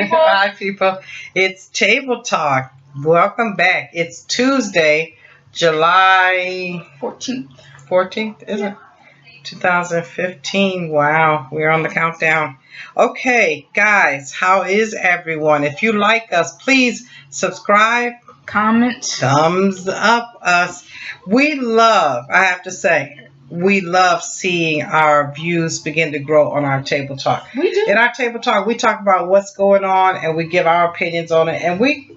people. Hi, people. It's Table Talk. Welcome back. It's Tuesday, July 14th. 14th, is it? 2015. Wow, we're on the countdown. Okay, guys, how is everyone? If you like us, please subscribe, Comment. thumbs up us. I have to say, we love seeing our views begin to grow on our Table Talk. We do. In our Table Talk, we talk about what's going on and we give our opinions on it, and we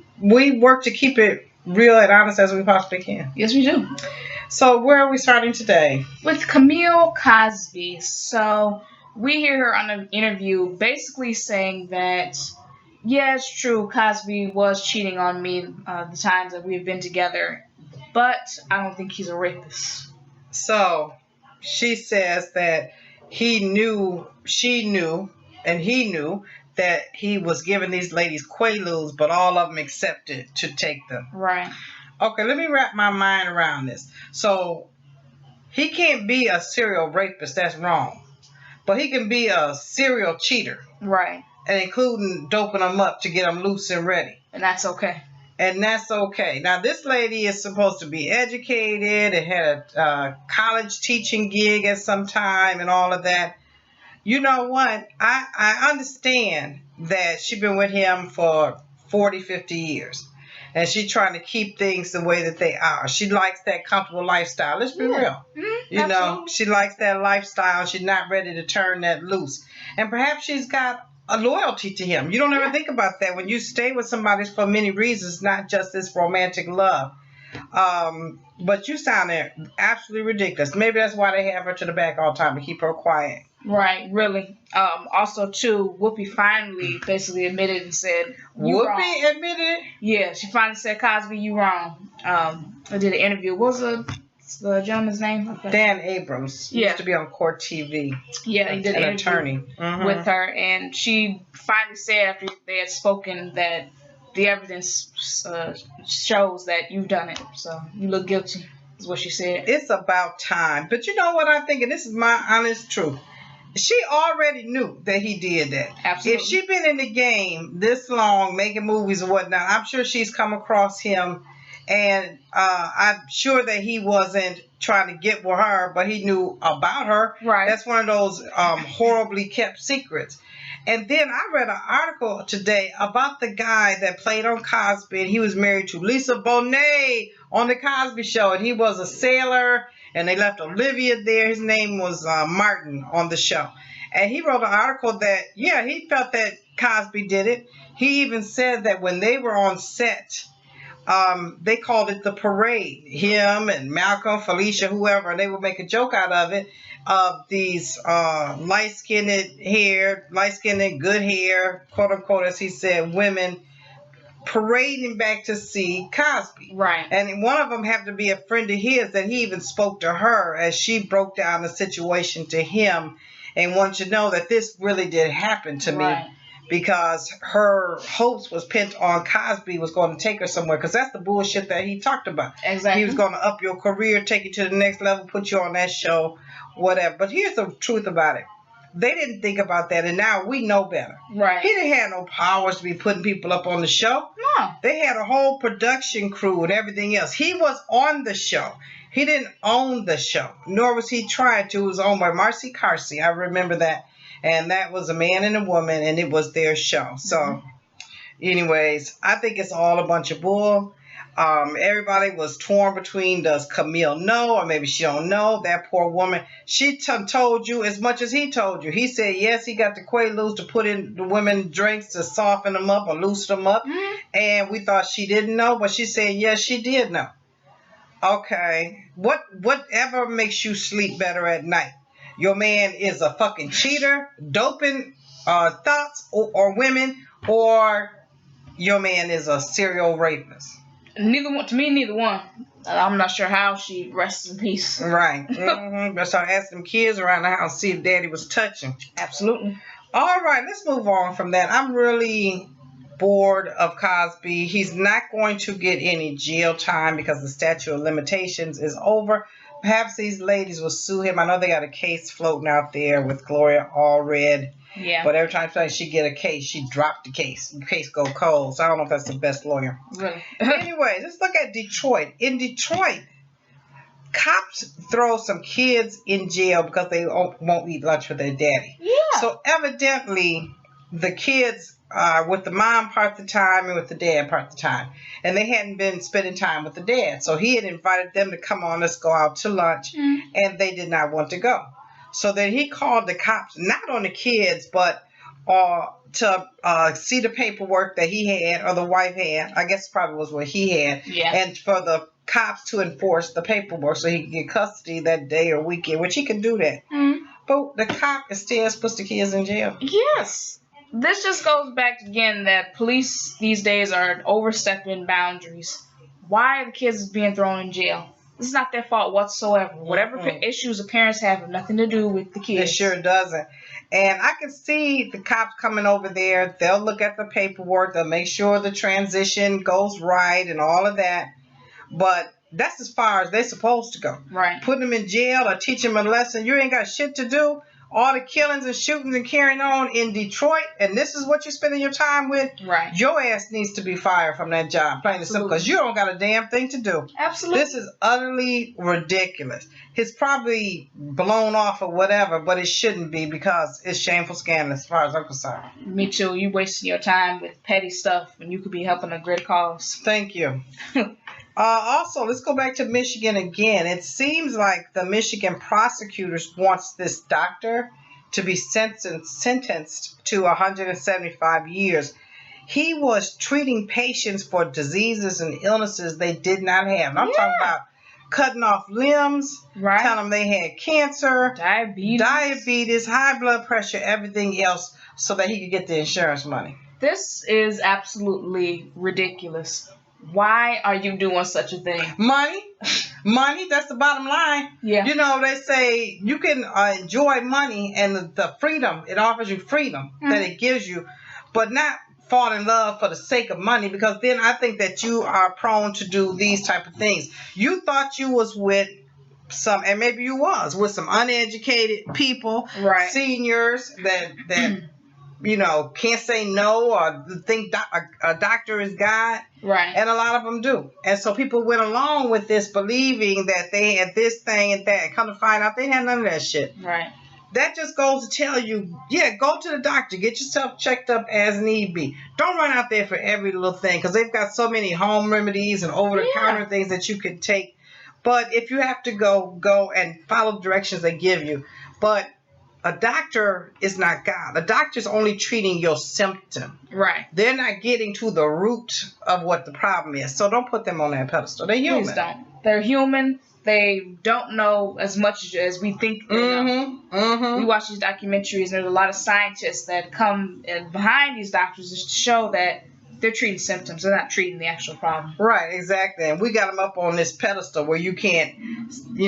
work to keep it real and honest as we possibly can. Yes, we do. So where are we starting today? With Camille Cosby. So we hear her on an interview basically saying that, yeah, it's true, Cosby was cheating on me the times that we've been together, but I don't think he's a rapist. So she says that she knew, and he knew that he was giving these ladies Quaaludes, but all of them accepted to take them. Right. Okay, let me wrap my mind around this. So he can't be a serial rapist, that's wrong. But he can be a serial cheater. Right. And including doping them up to get them loose and ready. And that's okay. And that's okay. Now, this lady is supposed to be educated and had a college teaching gig at some time and all of that. You know what? I understand that she's been with him for 40, 50 years. And she's trying to keep things the way that they are. She likes that comfortable lifestyle. Let's be real. Mm-hmm. You know, she likes that lifestyle. She's not ready to turn that loose. And perhaps she's got a loyalty to him. You don't ever think about that. When you stay with somebody for many reasons, not just this romantic love. But you sounded absolutely ridiculous. Maybe that's why they have her to the back all the time to keep her quiet. Right, really. Also, too, Whoopi finally basically admitted and said, Whoopi admitted it? Yeah, she finally said, Cosby, you wrong. I did an interview. What was the gentleman's name? Okay. Dan Abrams. He used to be on Court TV. Yeah, he did an attorney with her, and she finally said after they had spoken that the evidence shows that you've done it, so you look guilty, is what she said. It's about time. But you know what I think, and this is my honest truth. She already knew that he did that. Absolutely. If she'd been in the game this long, making movies and whatnot, I'm sure she's come across him, and I'm sure that he wasn't trying to get with her, but he knew about her. Right. That's one of those horribly kept secrets. And then I read an article today about the guy that played on Cosby, and he was married to Lisa Bonet on the Cosby Show, and he was a sailor. And they left Olivia there. His name was Martin on the show. And he wrote an article that, yeah, he felt that Cosby did it. He even said that when they were on set, they called it the parade. Him and Malcolm, Felicia, whoever, and they would make a joke out of it, of these light-skinned, good hair, quote unquote, as he said, women parading back to see Cosby. Right. And one of them happened to be a friend of his that he even spoke to her as she broke down the situation to him and wanted to know that this really did happen to me, because her hopes was pinned on Cosby was going to take her somewhere, because that's the bullshit that he talked about. Exactly. He was going to up your career, take you to the next level, put you on that show, whatever. But here's the truth about it. They didn't think about that, and now we know better. Right. He didn't have no powers to be putting people up on the show. No. They had a whole production crew and everything else. He was on the show. He didn't own the show, nor was he trying to. It was owned by Marcy Carsey. I remember that. And that was a man and a woman, and it was their show. So, anyways, I think it's all a bunch of bull. Everybody was torn between, does Camille know, or maybe she don't know. That poor woman, she told you as much as he told you. He said yes, he got the Quaaludes to put in the women drinks to soften them up or loosen them up, and we thought she didn't know, but she said yes, she did know. Okay, whatever makes you sleep better at night? Your man is a fucking cheater, doping thoughts or women, or your man is a serial rapist? Neither one. To me, neither one. I'm not sure how she rests in peace. Right. Better start asking them kids around the house, see if daddy was touching. Absolutely. All right, let's move on from that. I'm really bored of Cosby. He's not going to get any jail time because the statute of limitations is over. Perhaps these ladies will sue him. I know they got a case floating out there with Gloria Allred. Yeah. But every time she get a case, she dropped the case. The case go cold. So I don't know if that's the best lawyer. Really. Anyway, let's look at Detroit. In Detroit, cops throw some kids in jail because they won't eat lunch with their daddy. Yeah. So evidently, the kids are with the mom part of the time and with the dad part of the time. And they hadn't been spending time with the dad. So he had invited them to come on, let's go out to lunch. And they did not want to go. So then he called the cops, not on the kids, but to see the paperwork that he had or the wife had. I guess probably was what he had. Yeah. And for the cops to enforce the paperwork so he could get custody that day or weekend, which he can do that. But the cop is still supposed to put the kids in jail. Yes. This just goes back again that police these days are overstepping boundaries. Why are the kids being thrown in jail? This is not their fault whatsoever. Whatever issues the parents have nothing to do with the kids. It sure doesn't. And I can see the cops coming over there. They'll look at the paperwork. They'll make sure the transition goes right and all of that. But that's as far as they're supposed to go. Right. Putting them in jail or teaching them a lesson. You ain't got shit to do. All the killings and shootings and carrying on in Detroit, and this is what you're spending your time with. Right. Your ass needs to be fired from that job, plain and simple, because you don't got a damn thing to do. Absolutely. This is utterly ridiculous. He's probably blown off or whatever, but it shouldn't be because it's shameful scandal as far as I'm concerned. Me too. You wasting your time with petty stuff when you could be helping a great cause. Thank you. Also, let's go back to Michigan again. It seems like the Michigan prosecutors wants this doctor to be sentenced to 175 years. He was treating patients for diseases and illnesses they did not have. And I'm talking about cutting off limbs, telling them they had cancer, diabetes, high blood pressure, everything else, so that he could get the insurance money. This is absolutely ridiculous. Why are you doing such a thing? Money, that's the bottom line. Yeah. You know, they say you can enjoy money and the freedom, it offers you freedom that it gives you, but not fall in love for the sake of money, because then I think that you are prone to do these type of things. You thought you was with some, and maybe you was, with some uneducated people, seniors that you know, can't say no or think a doctor is God. Right. And a lot of them do. And so people went along with this believing that they had this thing and that. Come to find out they had none of that shit. Right. That just goes to tell you, go to the doctor. Get yourself checked up as need be. Don't run out there for every little thing, because they've got so many home remedies and over-the-counter things that you can take. But if you have to go and follow the directions they give you. But a doctor is not God. A doctor's only treating your symptom. Right. They're not getting to the root of what the problem is. So don't put them on that pedestal. They're human. Please don't. They're human. They don't know as much as we think they know. We watch these documentaries, and there's a lot of scientists that come in behind these doctors to show that they're treating symptoms. They're not treating the actual problem. Right, exactly. And we got them up on this pedestal where you can't,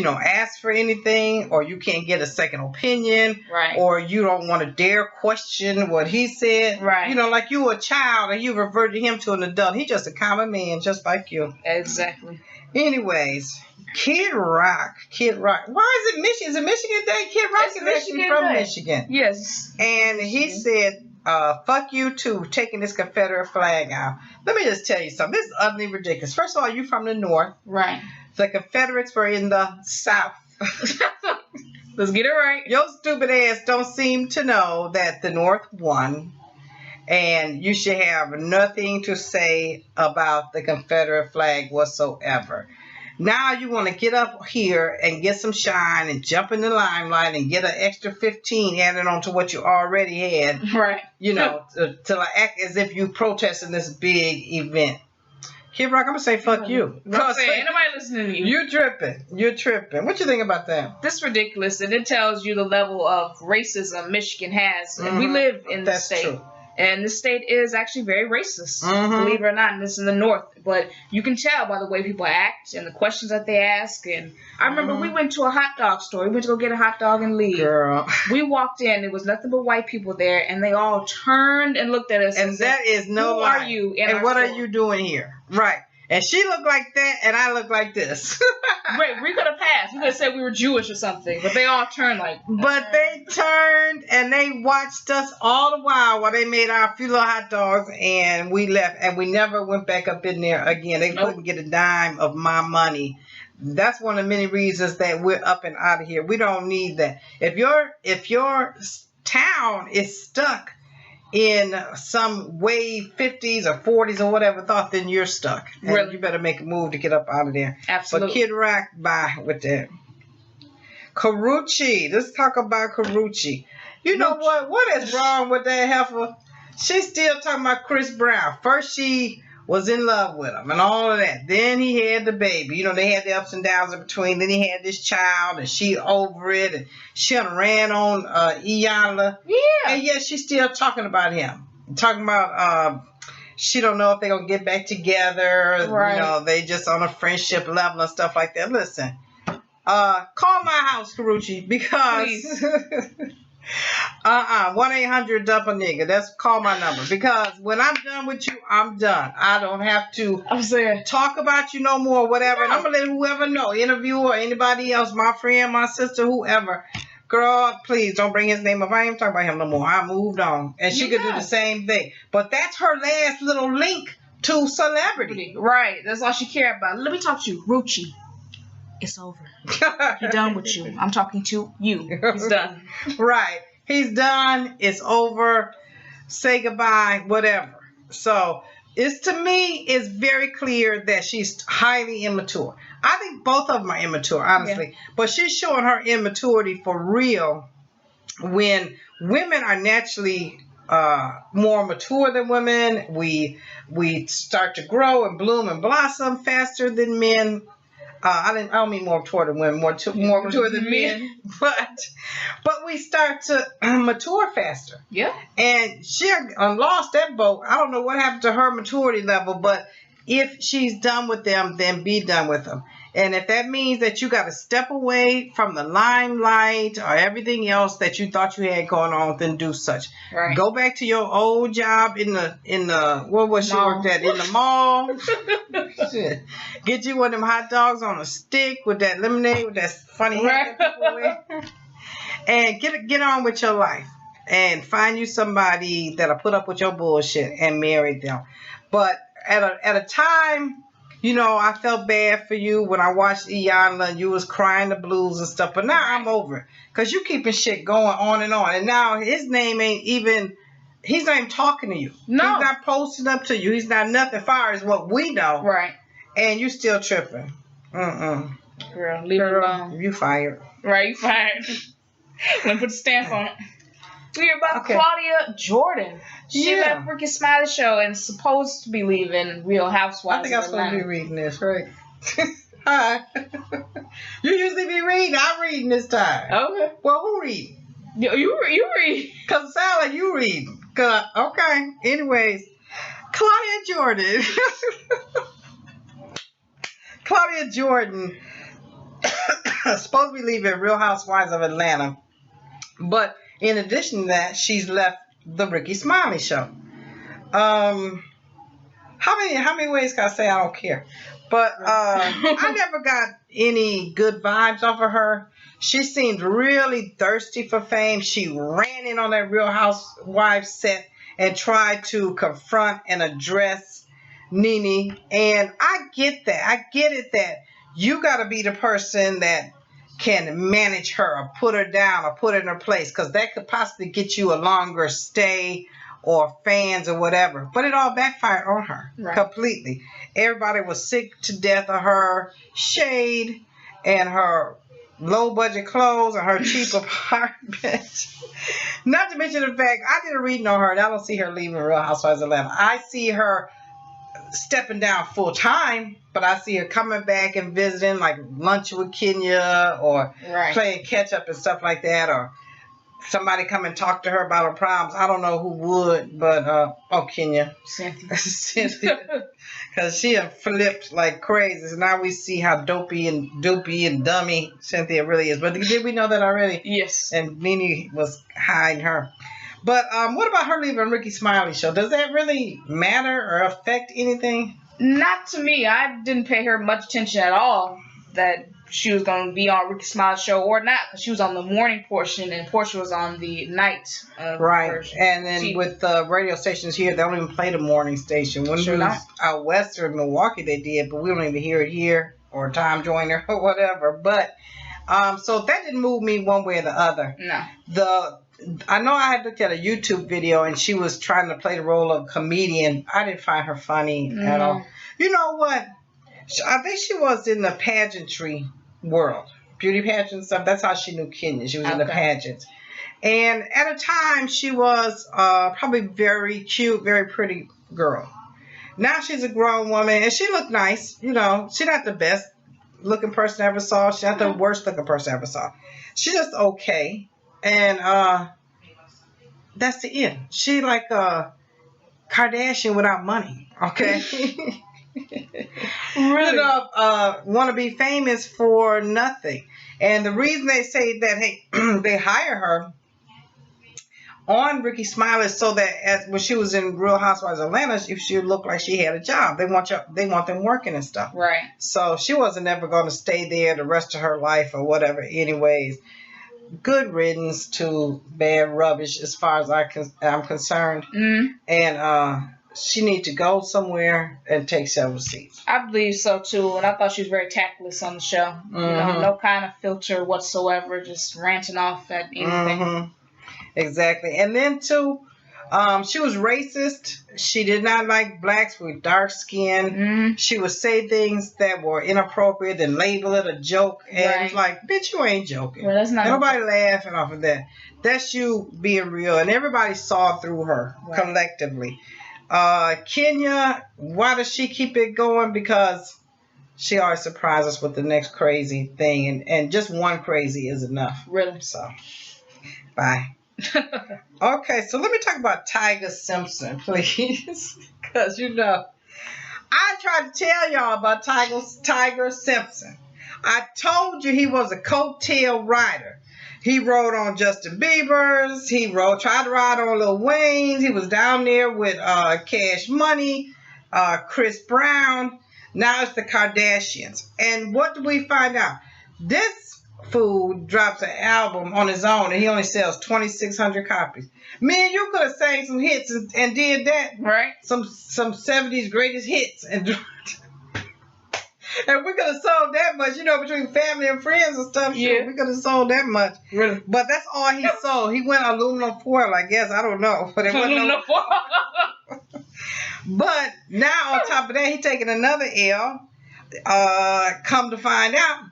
ask for anything, or you can't get a second opinion, or you don't want to dare question what he said. Right. Like you were a child and you reverted him to an adult. He's just a common man, just like you. Exactly. Anyways, Kid Rock. Why is it Michigan? Is it Michigan Day? Kid Rock is actually from Michigan. Yes. And he said, fuck you too, taking this Confederate flag out. Let me just tell you something. This is utterly ridiculous. First of all, you from the North. Right. The Confederates were in the South. Let's get it right. Your stupid ass don't seem to know that the North won. And you should have nothing to say about the Confederate flag whatsoever. Now you want to get up here and get some shine and jump in the limelight and get an extra 15 added on to what you already had. Right. To act as if you protesting this big event. Kid Rock, I'm going to say fuck you. Ain't nobody listening to you. You're tripping. What you think about that? This is ridiculous, and it tells you the level of racism Michigan has. And we live in the state. True. And this state is actually very racist, Mhm. believe it or not, and this is in the north. But you can tell by the way people act and the questions that they ask. And I remember we went to a hot dog store. We went to go get a hot dog and leave. Girl. We walked in, there was nothing but white people there, and they all turned and looked at us And said, that is no "Who lie. are you in And our what are store?" you doing here? Right. And she looked like that, and I look like this. Right, we could have passed. We could have said we were Jewish or something, but they all turned like. But they turned and they watched us all the while they made our few little hot dogs, and we left, and we never went back up in there again. They Nope. couldn't get a dime of my money. That's one of the many reasons that we're up and out of here. We don't need that. If your town is stuck in some wave 50s or 40s or whatever thought, then you're stuck. And Really? you better make a move to get up out of there. Absolutely. But Kid Rock, bye with that. Karuchi. Let's talk about Karuchi. You know what? What is wrong with that heifer? She's still talking about Chris Brown. First she was in love with him and all of that. Then he had the baby. You know, they had the ups and downs in between. Then he had this child and she over it. And she done ran on Iyanla. Yeah. And yet she's still talking about him. Talking about she don't know if they're going to get back together. Right. You know, they just on a friendship level and stuff like that. Listen. Call my house, Karuchi, because 1-800 dump a nigga. That's call my number, because when I'm done with you, I'm done. I don't have to I'm saying. talk about you no more, whatever. And No. I'm gonna let whoever know, interviewer or anybody else, my friend, my sister, whoever. Girl, please don't bring his name up. I ain't talking about him no more. I moved on, and she could do the same thing. But that's her last little link to celebrity. Right. That's all she cared about. Let me talk to you, Ruchi. It's over. He's done with you. I'm talking to you. He's done. Right. He's done. It's over. Say goodbye, whatever. So it's, to me, it's very clear that she's highly immature. I think both of them are immature, honestly. Yeah. But she's showing her immaturity for real when women are naturally more mature than women. We start to grow and bloom and blossom faster than men. I don't mean more mature than women, more mature than men, but we start to mature faster. Yeah. And she lost that boat. I don't know what happened to her maturity level, but if she's done with them, then be done with them. And if that means that you got to step away from the limelight or everything else that you thought you had going on, then do such. Right. Go back to your old job in the what was she worked at, in the mall. Get you one of them hot dogs on a stick with that lemonade with that funny hat that people wear. And get on with your life and find you somebody that'll put up with your bullshit and marry them. But at a time, you know, I felt bad for you when I watched Iyanla and you was crying the blues and stuff. But now I'm over it, because you keeping shit going on. And now his name he's not even talking to you. No. He's not posting up to you. He's not nothing far as what we know. Right. And you still tripping. Girl, leave it alone. You fired. Right, you fired. Let me put a stamp on it. We're about Claudia Jordan. She left Ricky Smiley show and is supposed to be leaving Real Housewives. I think I'm supposed to be reading this, right? Hi. You usually be reading. I'm reading this time. Okay. Well, who reading? You read. Because it sounds like you reading. Okay. Anyways, Claudia Jordan. Claudia Jordan supposed to be leaving Real Housewives of Atlanta. But in addition to that, she's left the Ricky Smiley show. How many ways can I say I don't care? But I never got any good vibes off of her. She seemed really thirsty for fame. She ran in on that Real Housewives set and tried to confront and address Nene. And I get that. I get it that you got to be the person that can manage her or put her down or put her in her place, because that could possibly get you a longer stay or fans or whatever. But it all backfired on her completely. Everybody was sick to death of her shade and her low budget clothes and her cheap apartment. Not to mention the fact, I did a reading on her and I don't see her leaving Real Housewives of Atlanta. I see her stepping down full time, but I see her coming back and visiting, like lunch with Kenya or playing catch up and stuff like that, or somebody come and talk to her about her problems, I don't know who would, but Kenya. Cynthia. Cynthia. Because she had flipped like crazy. So now we see how dopey and dummy Cynthia really is. But did we know that already? Yes. And Nene was hiding her. But what about her leaving Ricky Smiley's show? Does that really matter or affect anything? Not to me. I didn't pay her much attention at all that she was going to be on Ricky Smile's show or not, because she was on the morning portion and Portia was on the night right version. And then with the radio stations here, they don't even play the morning station. When we was out west or in Milwaukee, they did, but we don't even hear it here, or Time Joiner or whatever. But so that didn't move me one way or the other. No. I know I had looked at a YouTube video and she was trying to play the role of comedian. I didn't find her funny at all. You know what? I think she was in the pageantry world, beauty pageant stuff. That's how she knew Kenya. She was in the pageants. And at a time, she was probably very cute, very pretty girl. Now she's a grown woman and she looked nice. You know, she's not the best looking person I ever saw. She's not the worst looking person I ever saw. She's just okay. And that's the end. She like a Kardashian without money. Okay. Really? You know, want to be famous for nothing. And the reason they say that, hey, they hire her on Ricky Smiley so that when she was in Real Housewives of Atlanta, if she looked like she had a job, they want them working and stuff. Right. So she wasn't ever going to stay there the rest of her life or whatever. Anyways, good riddance to bad rubbish as far as I'm concerned. And she need to go somewhere and take several seats. I believe so too, and I thought she was very tactless on the show. You know, no kind of filter whatsoever, just ranting off at anything. Exactly. And then too, she was racist. She did not like blacks with dark skin. She would say things that were inappropriate and label it a joke. And it's like, bitch, you ain't joking. Well, that's not nobody laughing off of that. That's you being real. And everybody saw through her collectively. Kenya, why does she keep it going? Because she always surprises us with the next crazy thing. And just one crazy is enough. Really? So, bye. Okay, so let me talk about Tiger Simpson, please. Because, you know, I tried to tell y'all about Tiger Simpson. I told you he was a coattail rider. He rode on Justin Bieber's. He tried to ride on Lil Wayne's. He was down there with Cash Money, Chris Brown. Now it's the Kardashians. And what do we find out? This fool drops an album on his own and he only sells 2,600 copies. Man, you could have sang some hits and did that. Right. Some 70s greatest hits. And we could have sold that much, you know, between family and friends and stuff. Yeah. Sure, we could have sold that much. Really? But that's all he sold. He went aluminum foil, I guess. I don't know. But it wasn't But now on top of that, he taking another L. Come to find out,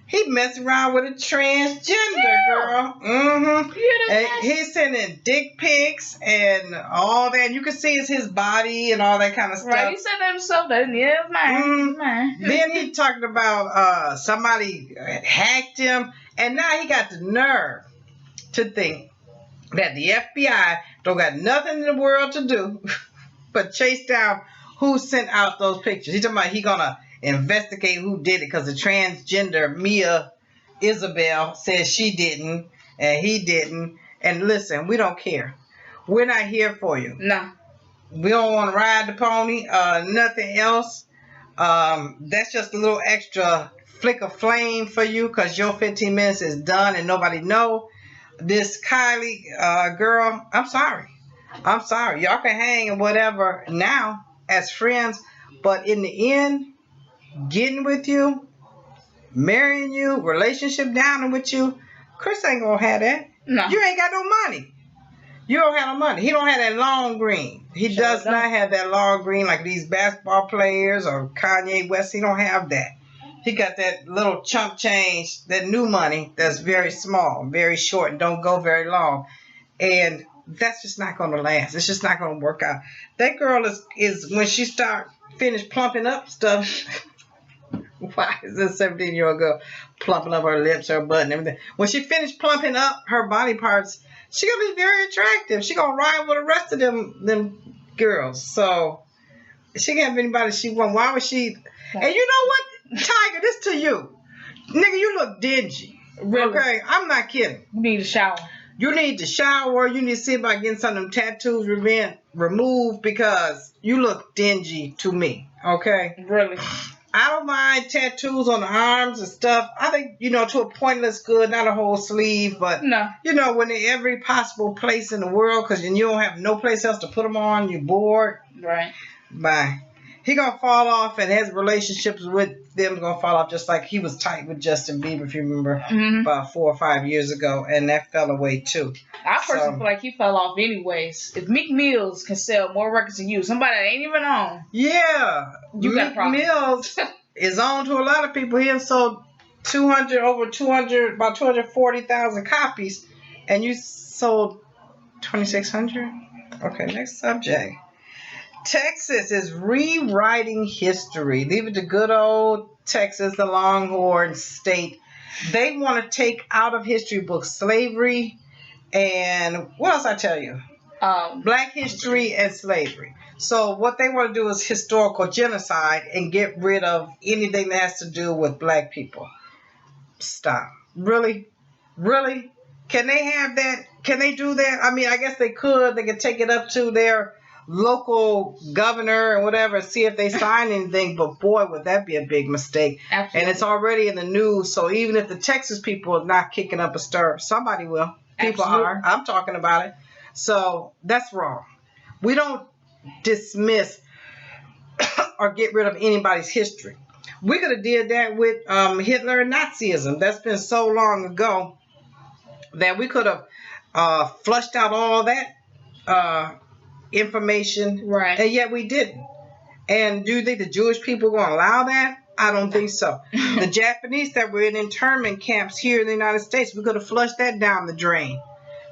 he messing around with a transgender girl. And he's sending dick pics and all that. You can see it's his body and all that kind of stuff. Right, he said that himself. Yeah, mine. Then he talking about somebody hacked him. And now he got the nerve to think that the FBI don't got nothing in the world to do but chase down who sent out those pictures. He's talking about he gonna investigate who did it because the transgender Mia Isabel says she didn't and he didn't. And listen, we don't care. We're not here for you. No. We don't want to ride the pony. Nothing else. That's just a little extra flick of flame for you because your 15 minutes is done and nobody know. This Kylie girl, I'm sorry. Y'all can hang and whatever now as friends, but in the end, getting with you, marrying you, relationship down with you, Chris ain't gonna have that. No. You ain't got no money. You don't have no money. He don't have that long green. He does not have that long green like these basketball players or Kanye West. He don't have that. He got that little chump change, that new money that's very small, very short, and don't go very long. And that's just not going to last. It's just not going to work out. That girl is when she finish plumping up stuff. Why is this 17-year-old girl plumping up her lips, her butt, and everything? When she finished plumping up her body parts, She gonna be very attractive. She gonna ride with the rest of them girls. So she can have anybody she want. Why would she? And you know what, Tiger? This to you, nigga. You look dingy. Really? Okay, I'm not kidding. You need a shower. You need to shower. You need to see about getting some of them tattoos removed because you look dingy to me. Okay. Really? I don't mind tattoos on the arms and stuff. I think, to a point that's good, not a whole sleeve, but, No. When in every possible place in the world, because you don't have no place else to put them on, you're bored. Right. Bye. He going to fall off, and his relationships with them going to fall off, just like he was tight with Justin Bieber, if you remember, about 4 or 5 years ago, and that fell away, too. I personally feel like he fell off anyways. If Meek Mills can sell more records than you, somebody that ain't even on. Yeah. You got a problem. Meek Mills is on to a lot of people. He has sold about 240,000 copies, and you sold 2,600? Okay, next subject. Texas is rewriting history. Leave it to good old Texas, the Longhorn state. They want to take out of history books slavery and what else I tell you? Black history and slavery. So what they want to do is historical genocide and get rid of anything that has to do with black people. Stop. Really? Really? Can they have that? Can they do that? I mean, I guess they could. They could take it up to their local governor or whatever and see if they sign anything. But boy, would that be a big mistake. Absolutely. And it's already in the news. So even if the Texas people are not kicking up a stir, somebody will. People are. I'm talking about it. So that's wrong. We don't dismiss or get rid of anybody's history. We could have did that with Hitler and Nazism. That's been so long ago that we could have flushed out all that information. Right. And yet we didn't. And do you think the Jewish people are going to allow that? I don't think so. The Japanese that were in internment camps here in the United States, we could have flushed that down the drain.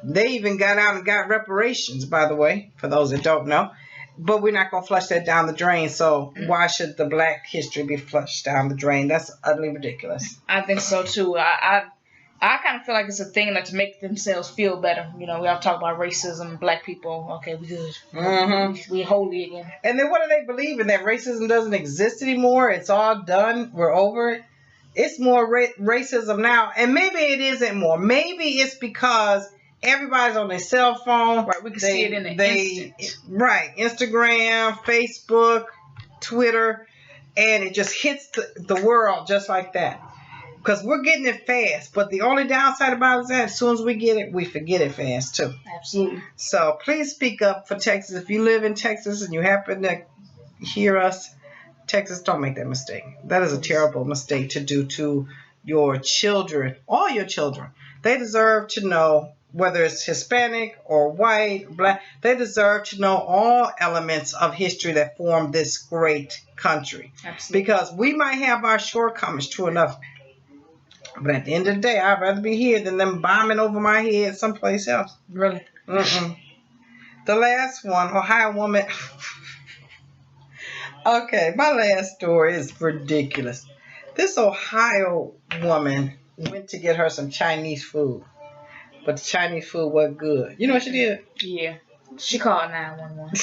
They even got out and got reparations, by the way, for those that don't know. But we're not going to flush that down the drain. So why should the black history be flushed down the drain? That's utterly ridiculous. I think so, too. I kind of feel like it's a thing to make themselves feel better. We all talk about racism, black people. Okay, we good. We holy again. And then what do they believe in? That racism doesn't exist anymore? It's all done? We're over it? It's more racism now. And maybe it isn't more. Maybe it's because everybody's on their cell phone. Right, we can see it in an instant. Right, Instagram, Facebook, Twitter, and it just hits the world just like that. Because we're getting it fast, but the only downside about it is that as soon as we get it, we forget it fast too. Absolutely. So please speak up for Texas. If you live in Texas and you happen to hear us, Texas, don't make that mistake. That is a terrible mistake to do to your children, all your children. They deserve to know whether it's Hispanic or white, black. They deserve to know all elements of history that form this great country. Absolutely. Because we might have our shortcomings, true enough. But at the end of the day, I'd rather be here than them bombing over my head someplace else. Really? The last one, Ohio woman. Okay, my last story is ridiculous. This Ohio woman went to get her some Chinese food, but the Chinese food wasn't good. You know what she did? Yeah. She called 911.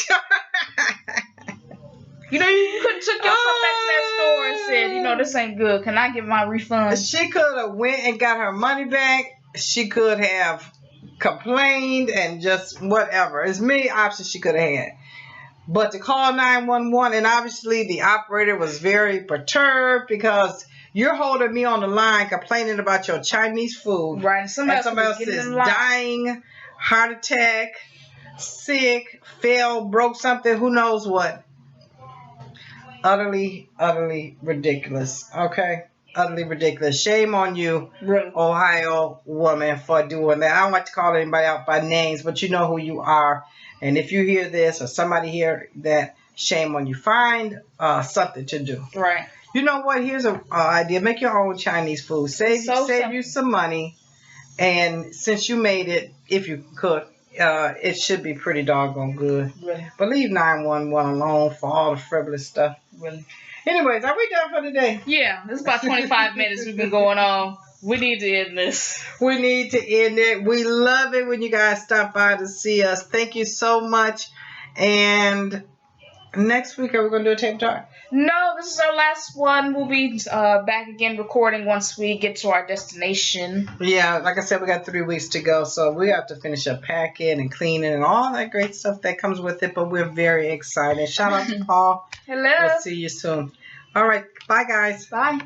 You could have took yourself back to that store and said, this ain't good. Can I get my refund? She could have went and got her money back. She could have complained and just whatever. There's many options she could have had. But to call 911, and obviously the operator was very perturbed because you're holding me on the line complaining about your Chinese food. Right. And somebody else is dying, heart attack, sick, fell, broke something, who knows what. Utterly, utterly ridiculous. Okay? Utterly ridiculous. Shame on you, really? Ohio woman, for doing that. I don't like to call anybody out by names, but you know who you are. And if you hear this or somebody hear that, shame on you. Find something to do. Right. You know what? Here's an idea. Make your own Chinese food. Save you some money. And since you made it, if you could, it should be pretty doggone good. Really? But leave 911 alone for all the frivolous stuff. Really? Anyways, are we done for today? Yeah, this is about 25 minutes we've been going on. We need to end this. We need to end it. We love it when you guys stop by to see us. Thank you so much. And next week, are we going to do a tape talk? No, this is our last one. We'll be back again recording once we get to our destination. Yeah, like I said, we got 3 weeks to go. So we have to finish up packing and cleaning and all that great stuff that comes with it. But we're very excited. Shout out to Paul. Hello. We'll see you soon. All right. Bye, guys. Bye.